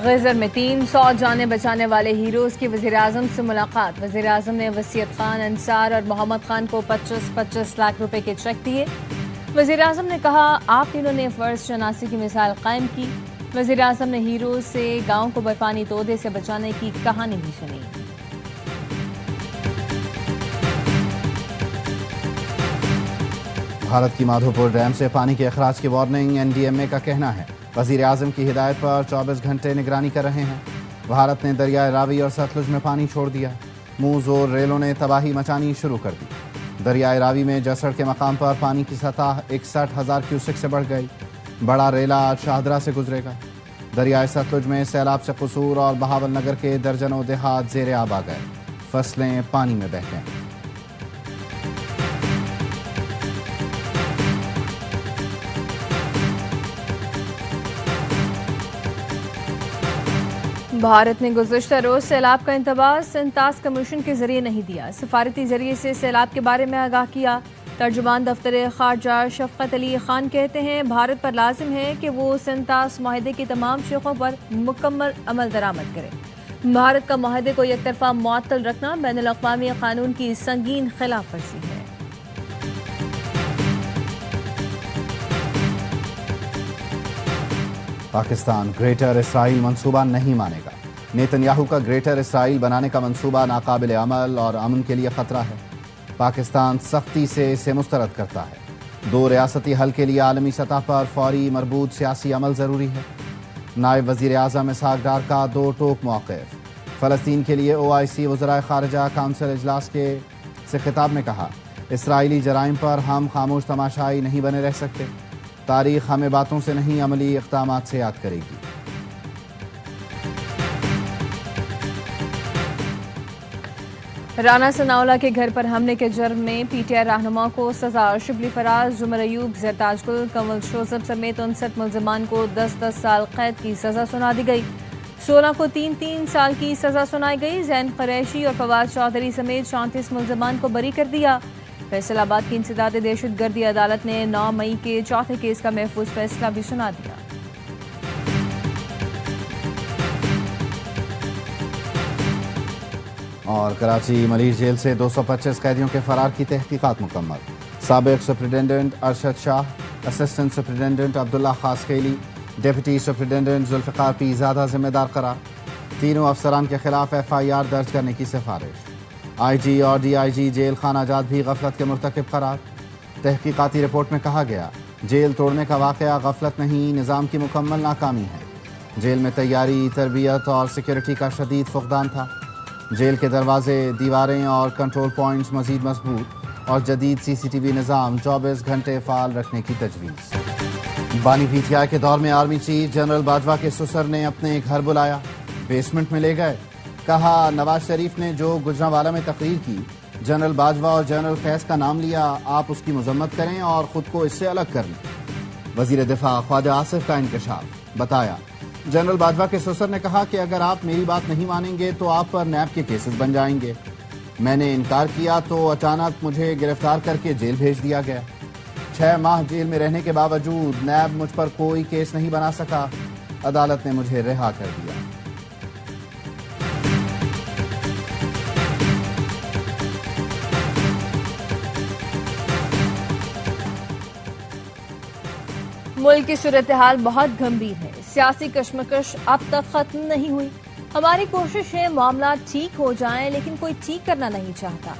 غزر میں 300 جانیں بچانے والے ہیروز کی وزیراعظم سے ملاقات۔ وزیراعظم نے وسیعت خان، انصار اور محمد خان کو 25-25 لاکھ روپے کے چیک دیے۔ وزیراعظم نے کہا آپ تینوں نے فرض شناسی کی مثال قائم کی۔ وزیراعظم نے ہیروز سے گاؤں کو برفانی تودے سے بچانے کی کہانی بھی سنی۔ بھارت کی مادھوپور ڈیم سے پانی کے اخراج کی وارننگ، این ڈی ایم اے کا کہنا ہے وزیر اعظم کی ہدایت پر 24 گھنٹے نگرانی کر رہے ہیں۔ بھارت نے دریائے راوی اور ستلج میں پانی چھوڑ دیا۔ منہ زور ریلوں نے تباہی مچانی شروع کر دی۔ دریائے راوی میں جسڑ کے مقام پر پانی کی سطح 61,000 کیوسک سے بڑھ گئی۔ بڑا ریلا آج شاہدرہ سے گزرے گا۔ دریائے ستلج میں سیلاب سے قصور اور بہاول نگر کے درجنوں دیہات زیر آب آ گئے۔ فصلیں پانی میں بہہ گئیں۔ بھارت نے گزشتہ روز سیلاب کا انتباہ سنتاس کمیشن کے ذریعے نہیں دیا۔ سفارتی ذریعے سے سیلاب کے بارے میں آگاہ کیا۔ ترجمان دفتر خارجہ شفقت علی خان کہتے ہیں بھارت پر لازم ہے کہ وہ سنتاس معاہدے کی تمام شقوں پر مکمل عمل درآمد کرے۔ بھارت کا معاہدے کو یک طرفہ معطل رکھنا بین الاقوامی قانون کی سنگین خلاف ورزی ہے۔ پاکستان گریٹر اسرائیل منصوبہ نہیں مانے گا۔ نیتن یاہو کا گریٹر اسرائیل بنانے کا منصوبہ ناقابل عمل اور امن کے لیے خطرہ ہے۔ پاکستان سختی سے اسے مسترد کرتا ہے۔ دو ریاستی حل کے لیے عالمی سطح پر فوری مربوط سیاسی عمل ضروری ہے۔ نائب وزیر اعظم اسحاق ڈار کا دو ٹوک موقف۔ فلسطین کے لیے OIC وزرائے خارجہ کونسل اجلاس سے خطاب میں کہا اسرائیلی جرائم پر ہم خاموش تماشائی نہیں بنے رہ سکتے۔ تاریخ ہمیں باتوں سے نہیں عملی اقدامات سے یاد کرے گی۔ رانا ثناءاللہ کے گھر پر حملے کے جرم میں PTI رہنما کو سزا۔ شبلی فراز، زمر ایوب، زرتاج گل، کنول شوذب سمیت 59 ملزمان کو 10-10 سال قید کی سزا سنا دی گئی۔ 16 کو 3-3 سال کی سزا سنائی گئی۔ زین قریشی اور فواد چودھری سمیت 34 ملزمان کو بری کر دیا۔ فیصل آباد کی انسداد دہشت گردی عدالت نے 9 مئی کے چوتھے کیس کا محفوظ فیصلہ بھی سنا دیا۔ اور کراچی ملیر جیل سے 225 قیدیوں کے فرار کی تحقیقات مکمل۔ سابق سپرنٹنڈنٹ ارشد شاہ، اسسٹنٹ سپرنٹنڈنٹ عبداللہ خاصخیلی، ڈپٹی سپرنٹنڈنٹ ذوالفقار پی زادہ ذمہ دار قرار۔ تینوں افسران کے خلاف FIR درج کرنے کی سفارش۔ IG اور DIG جیل خانہ جات بھی غفلت کے مرتکب قرار۔ تحقیقاتی رپورٹ میں کہا گیا جیل توڑنے کا واقعہ غفلت نہیں، نظام کی مکمل ناکامی ہے۔ جیل میں تیاری، تربیت اور سیکیورٹی کا شدید فقدان تھا۔ جیل کے دروازے، دیواریں اور کنٹرول پوائنٹس مزید مضبوط اور جدید CCTV نظام 24 گھنٹے فعال رکھنے کی تجویز۔ بانی PTI کے دور میں آرمی چیف جنرل باجوہ کے سسر نے اپنے گھر بلایا، بیسمنٹ میں لے گئے، کہا نواز شریف نے جو گجرانوالہ میں تقریر کی، جنرل باجوہ اور جنرل فیض کا نام لیا، آپ اس کی مذمت کریں اور خود کو اس سے الگ کر لیں۔ وزیر دفاع خواجہ آصف کا انکشاف، بتایا جنرل باجوہ کے سسر نے کہا کہ اگر آپ میری بات نہیں مانیں گے تو آپ پر نیب کے کیسز بن جائیں گے۔ میں نے انکار کیا تو اچانک مجھے گرفتار کر کے جیل بھیج دیا گیا۔ 6 ماہ جیل میں رہنے کے باوجود نیب مجھ پر کوئی کیس نہیں بنا سکا، عدالت نے مجھے رہا کر دیا۔ ملک کی صورتحال بہت گھمبیر ہے۔ سیاسی کشمکش اب تک ختم نہیں ہوئی۔ ہماری کوشش ہے معاملات ٹھیک ہو جائیں، لیکن کوئی ٹھیک کرنا نہیں چاہتا۔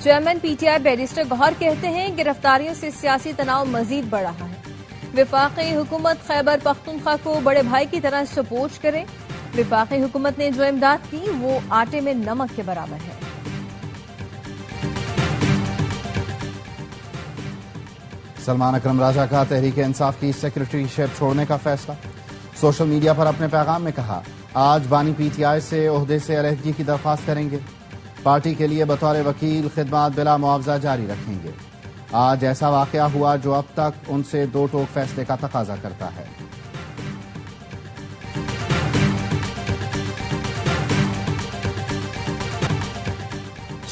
چیئرمین PTI بیرسٹر گوہر کہتے ہیں گرفتاریوں سے سیاسی تناؤ مزید بڑھ رہا ہے۔ وفاقی حکومت خیبر پختونخوا کو بڑے بھائی کی طرح سپورٹ کرے۔ وفاقی حکومت نے جو امداد کی وہ آٹے میں نمک کے برابر ہے۔ سلمان اکرم راجہ کا تحریک انصاف کی سیکرٹری شپ چھوڑنے کا فیصلہ۔ سوشل میڈیا پر اپنے پیغام میں کہا آج بانی PTI سے عہدے سے علیحدگی کی درخواست کریں گے۔ پارٹی کے لیے بطور وکیل خدمات بلا معاوضہ جاری رکھیں گے۔ آج ایسا واقعہ ہوا جو اب تک ان سے دو ٹوک فیصلے کا تقاضا کرتا ہے۔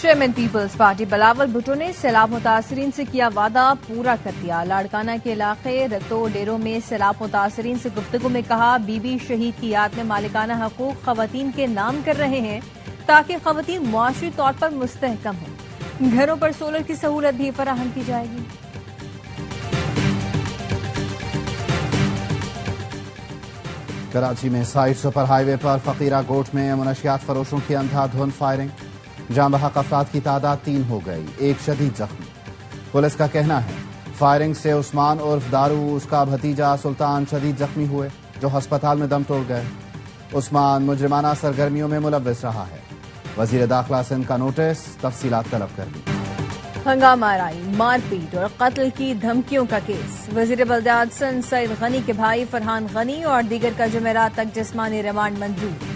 چیئرمین پیپلز پارٹی بلاول بھٹو نے سیلاب متاثرین سے کیا وعدہ پورا کر دیا. لاڑکانہ کے علاقے رتو ڈیروں میں سیلاب متاثرین سے گفتگو میں کہا بی بی شہید کی یاد میں مالکانہ حقوق خواتین کے نام کر رہے ہیں تاکہ خواتین معاشی طور پر مستحکم ہوں. گھروں پر سولر کی سہولت بھی فراہم کی جائے گی. کراچی میں سائٹ سپر ہائی وے پر فقیرہ گوٹ میں منشیات فروشوں کی اندھا دھند فائرنگ. جاں بحق افراد کی تعداد 3 ہو گئی، 1 شدید زخمی. پولیس کا کہنا ہے فائرنگ سے عثمان عرف دارو اس کا بھتیجا سلطان شدید زخمی ہوئے جو ہسپتال میں دم توڑ گئے. عثمان مجرمانہ سرگرمیوں میں ملوث رہا ہے. وزیر داخلہ سندھ کا نوٹس، تفصیلات طلب کر دی. ہنگامہ آرائی، مار پیٹ اور قتل کی دھمکیوں کا کیس. وزیر بلدیات سندھ سعید غنی کے بھائی فرحان غنی اور دیگر کا جمعرات تک جسمانی ریمانڈ منظور.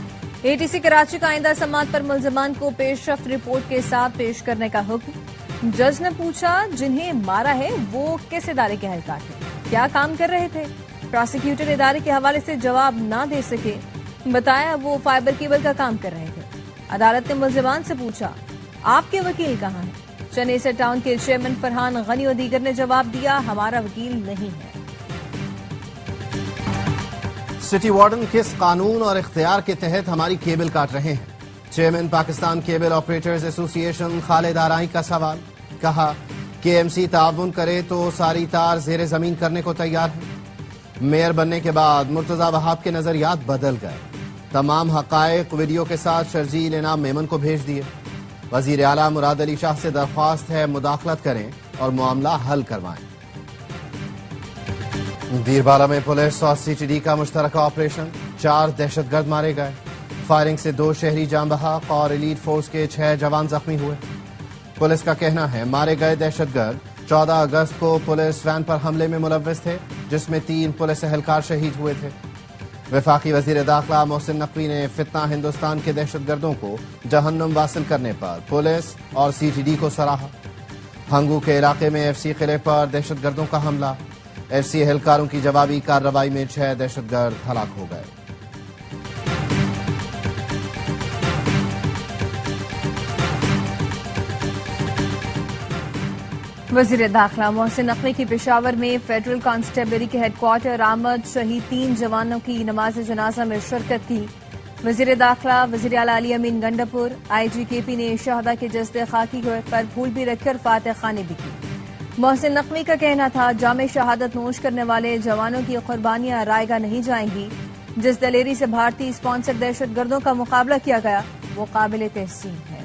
اے ٹی سی کراچی کا آئندہ سماعت پر ملزمان کو پیش رفت رپورٹ کے ساتھ پیش کرنے کا حکم. جج نے پوچھا جنہیں مارا ہے وہ کس ادارے کے اہلکار تھے، کیا کام کر رہے تھے. پراسیکیوٹر ادارے کے حوالے سے جواب نہ دے سکے، بتایا وہ فائبر کیبل کا کام کر رہے تھے. عدالت نے ملزمان سے پوچھا آپ کے وکیل کہاں ہیں. چنیسر ٹاؤن کے چیئرمین فرحان غنی اور دیگر نے جواب دیا ہمارا وکیل نہیں ہے. سٹی وارڈن کس قانون اور اختیار کے تحت ہماری کیبل کاٹ رہے ہیں؟ چیئرمین پاکستان کیبل آپریٹرز ایسوسی ایشن خالد آرائی کا سوال. کہا کہ ایم سی تعاون کرے تو ساری تار زیر زمین کرنے کو تیار ہے. میئر بننے کے بعد مرتضی وہاب کے نظریات بدل گئے. تمام حقائق ویڈیو کے ساتھ شرجیل انعام میمن کو بھیج دیے. وزیر اعلیٰ مراد علی شاہ سے درخواست ہے مداخلت کریں اور معاملہ حل کروائیں. دیربالا میں پولیس اور سی ٹی ڈی کا مشترکہ آپریشن، 4 دہشت گرد مارے گئے. فائرنگ سے 2 شہری جاں بحق اور ایلیٹ فورس کے 6 جوان زخمی ہوئے. پولیس کا کہنا ہے مارے گئے دہشت گرد 14 اگست کو پولیس وین پر حملے میں ملوث تھے جس میں 3 پولیس اہلکار شہید ہوئے تھے. وفاقی وزیر داخلہ محسن نقوی نے فتنہ ہندوستان کے دہشت گردوں کو جہنم واصل کرنے پر پولیس اور سی ٹی ڈی کو سراہا. ہنگو کے علاقے میں ایف سی قلعے پر دہشت گردوں کا حملہ. ایف سی اہلکاروں کی جوابی کارروائی میں 6 دہشت گرد ہلاک ہو گئے. وزیر داخلہ محسن نقوی کی پشاور میں فیڈرل کانسٹیبلری کے ہیڈ کوارٹر آمد شہید 3 جوانوں کی نماز جنازہ میں شرکت کی. وزیر داخلہ وزیر اعلیٰ علی امین گنڈاپور آئی جی کے پی نے شہداء کے جسد خاکی پر پھول بھی رکھ کر فاتح خوانی بھی کی. محسن نقوی کا کہنا تھا جام شہادت نوش کرنے والے جوانوں کی قربانیاں رائے گاہ نہیں جائیں گی. جس دلیری سے بھارتی اسپانسر دہشت گردوں کا مقابلہ کیا گیا وہ قابل تحسین ہے.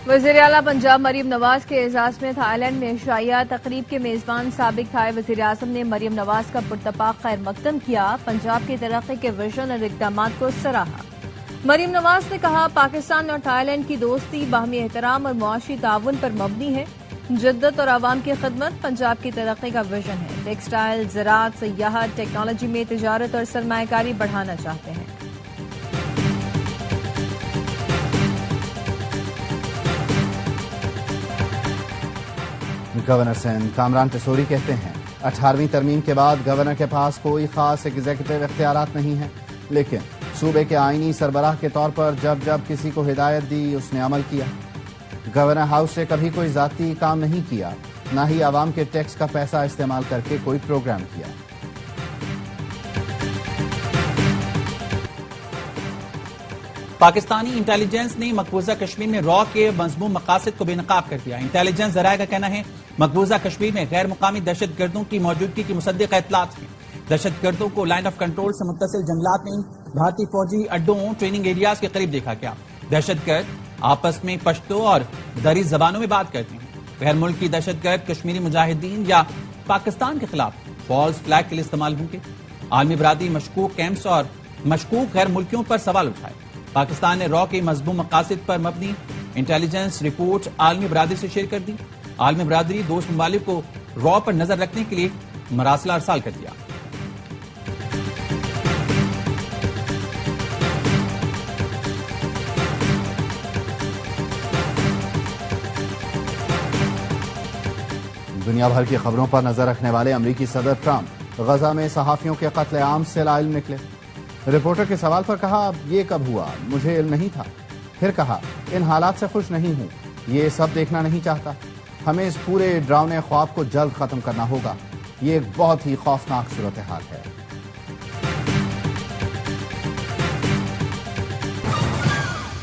وزیر اعلیٰ پنجاب مریم نواز کے اعزاز میں تھائی لینڈ میں شائع تقریب کے میزبان سابق تھائی وزیر اعظم نے مریم نواز کا پرتپاک خیر مقدم کیا. پنجاب کی ترقی کے وژن اور اقدامات کو سراہا. مریم نواز نے کہا پاکستان اور تھائی لینڈ کی دوستی باہمی احترام اور معاشی تعاون پر مبنی ہے. جدت اور عوام کی خدمت پنجاب کی ترقی کا وژن ہے. ٹیکسٹائل، زراعت، سیاحت، ٹیکنالوجی میں تجارت اور سرمایہ کاری بڑھانا چاہتے ہیں. گورنر سندھ کامران ٹسوری کہتے ہیں 18ویں ترمیم کے بعد گورنر کے پاس کوئی خاص ایگزیکٹو اختیارات نہیں ہیں، لیکن صوبے کے آئینی سربراہ کے طور پر جب کسی کو ہدایت دی اس نے عمل کیا. گورنر ہاؤس سے کبھی کوئی ذاتی کام نہیں کیا، نہ ہی عوام کے ٹیکس کا پیسہ استعمال کر کے کوئی پروگرام کیا. پاکستانی انٹیلیجنس نے مقبوضہ کشمیر میں را کے مضموم مقاصد کو بے نقاب کر دیا. انٹیلیجنس ذرائع کا کہنا ہے مقبوضہ کشمیر میں غیر مقامی دہشت گردوں کی موجودگی کی مصدق اطلاعات ہیں. دہشت گردوں کو لائن آف کنٹرول سے متصل جنگلات میں بھارتی فوجی اڈوں ٹریننگ ایریاز کے قریب دیکھا گیا. دہشت گرد آپس میں پشتو اور دری زبانوں میں بات کرتے ہیں. غیر ملکی دہشت گرد کشمیری مجاہدین یا پاکستان کے خلاف فالس فلیگ کے لیے استعمال ہوں گے. عالمی برادری مشکوک کیمپس اور مشکوک غیر ملکیوں پر سوال اٹھائے. پاکستان نے را کے مضموم مقاصد پر مبنی انٹیلیجنس رپورٹ عالمی برادری سے شیئر کر دی. عالمی برادری دوست ممالک کو را پر نظر رکھنے کے لیے مراسلہ ارسال کر دیا. دنیا بھر کی خبروں پر نظر رکھنے والے امریکی صدر ٹرمپ غزہ میں صحافیوں کے قتل عام سے لا علم نکلے. رپورٹر کے سوال پر کہا اب یہ کب ہوا، مجھے علم نہیں تھا۔ پھر کہا ان حالات سے خوش نہیں ہوں، یہ سب دیکھنا نہیں چاہتا۔ ہمیں اس پورے ڈراؤنے خواب کو جلد ختم کرنا ہوگا، یہ ایک بہت ہی خوفناک صورتحال ہے۔